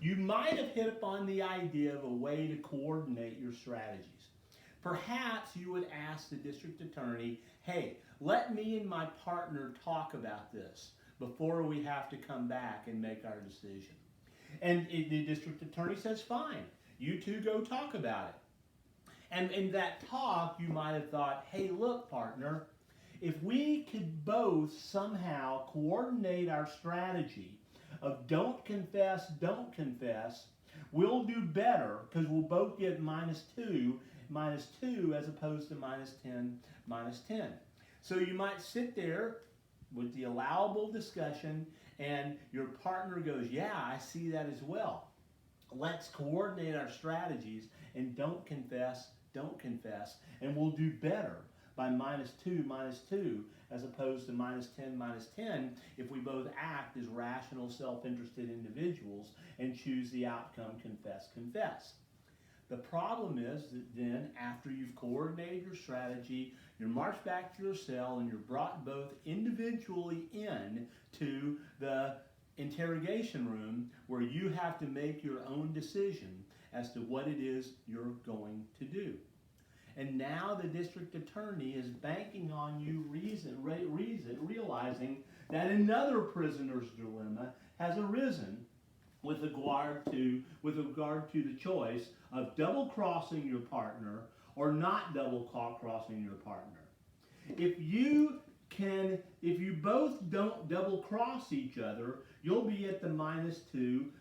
you might have hit upon the idea of a way to coordinate your strategies. Perhaps you would ask the district attorney, hey, let me and my partner talk about this before we have to come back and make our decision. And the district attorney says, fine, you two go talk about it. And in that talk, you might have thought, hey, look, partner, if we could both somehow coordinate our strategy of don't confess, we'll do better because we'll both get -2 as opposed to -10. So you might sit there with the allowable discussion and your partner goes, yeah, I see that as well. Let's coordinate our strategies and don't confess, and we'll do better by -2 as opposed to -10 if we both act as rational, self-interested individuals and choose the outcome confess. The problem is that then after you've coordinated your strategy, you're marched back to your cell and you're brought both individually in to the interrogation room where you have to make your own decision as to what it is you're going to do. And now the district attorney is banking on you realizing that another prisoner's dilemma has arisen with regard to the choice of double-crossing your partner or not double-crossing your partner. If you both don't double-cross each other, you'll be at the -2.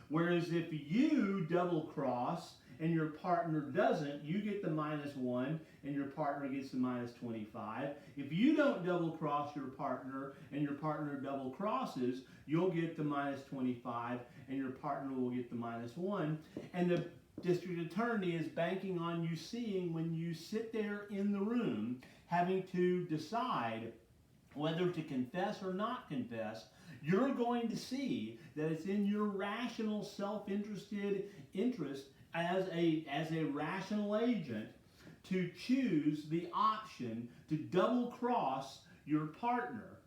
Whereas if you double-cross and your partner doesn't, you get the -1 and your partner gets the -25. If you don't double-cross your partner and your partner double-crosses, you'll get the -25 and your partner will get the -1. And the district attorney is banking on you seeing when you sit there in the room having to decide whether to confess or not confess, you're going to see that it's in your rational, self-interested interest as a rational agent to choose the option to double-cross your partner.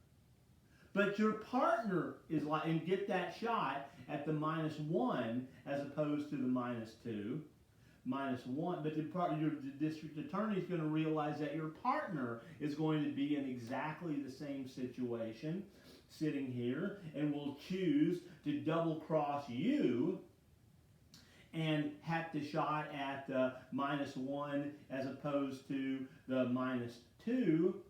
But your partner is like, and get that shot at the -1 as opposed to the -2. -1, but the district attorney is going to realize that your partner is going to be in exactly the same situation, sitting here, and will choose to double-cross you and have the shot at the -1 as opposed to the -2.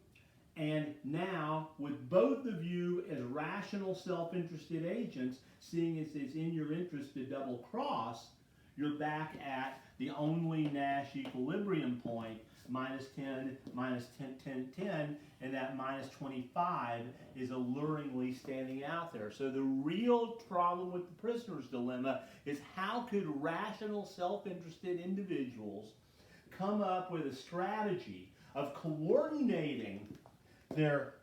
And now, with both of you as rational, self-interested agents, seeing it's in your interest to double-cross, you're back at the only Nash equilibrium point, -10, -10, and that -25 is alluringly standing out there. So the real problem with the prisoner's dilemma is how could rational, self-interested individuals come up with a strategy of coordinating their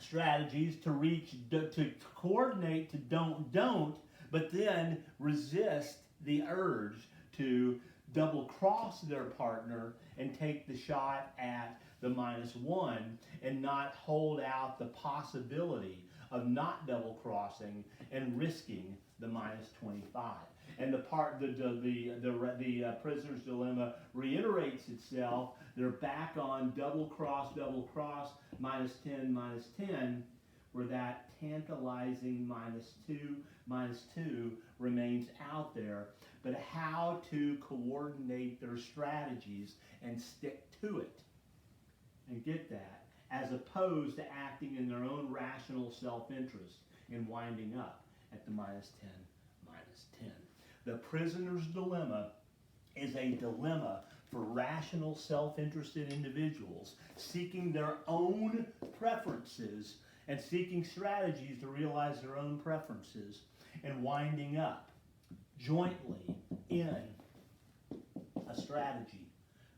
strategies to coordinate to don't, but then resist the urge to double-cross their partner and take the shot at the -1 and not hold out the possibility of not double-crossing and risking the -25. And the prisoner's dilemma reiterates itself. They're back on double-cross, -10, where that tantalizing -2 remains out there. But how to coordinate their strategies and stick to it and get that, as opposed to acting in their own rational self-interest and winding up at the -10. The prisoner's dilemma is a dilemma for rational, self-interested individuals seeking their own preferences and seeking strategies to realize their own preferences and winding up jointly in a strategy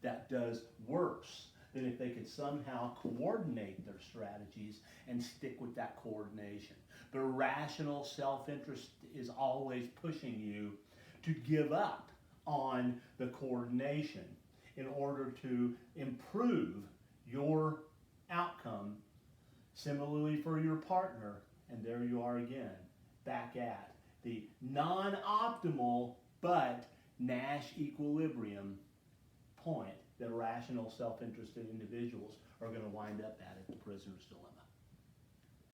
that does worse than if they could somehow coordinate their strategies and stick with that coordination. But rational self-interest is always pushing you to give up on the coordination in order to improve your outcome. Similarly for your partner, and there you are again, back at the non-optimal but Nash equilibrium point that rational self-interested individuals are going to wind up at the prisoner's dilemma.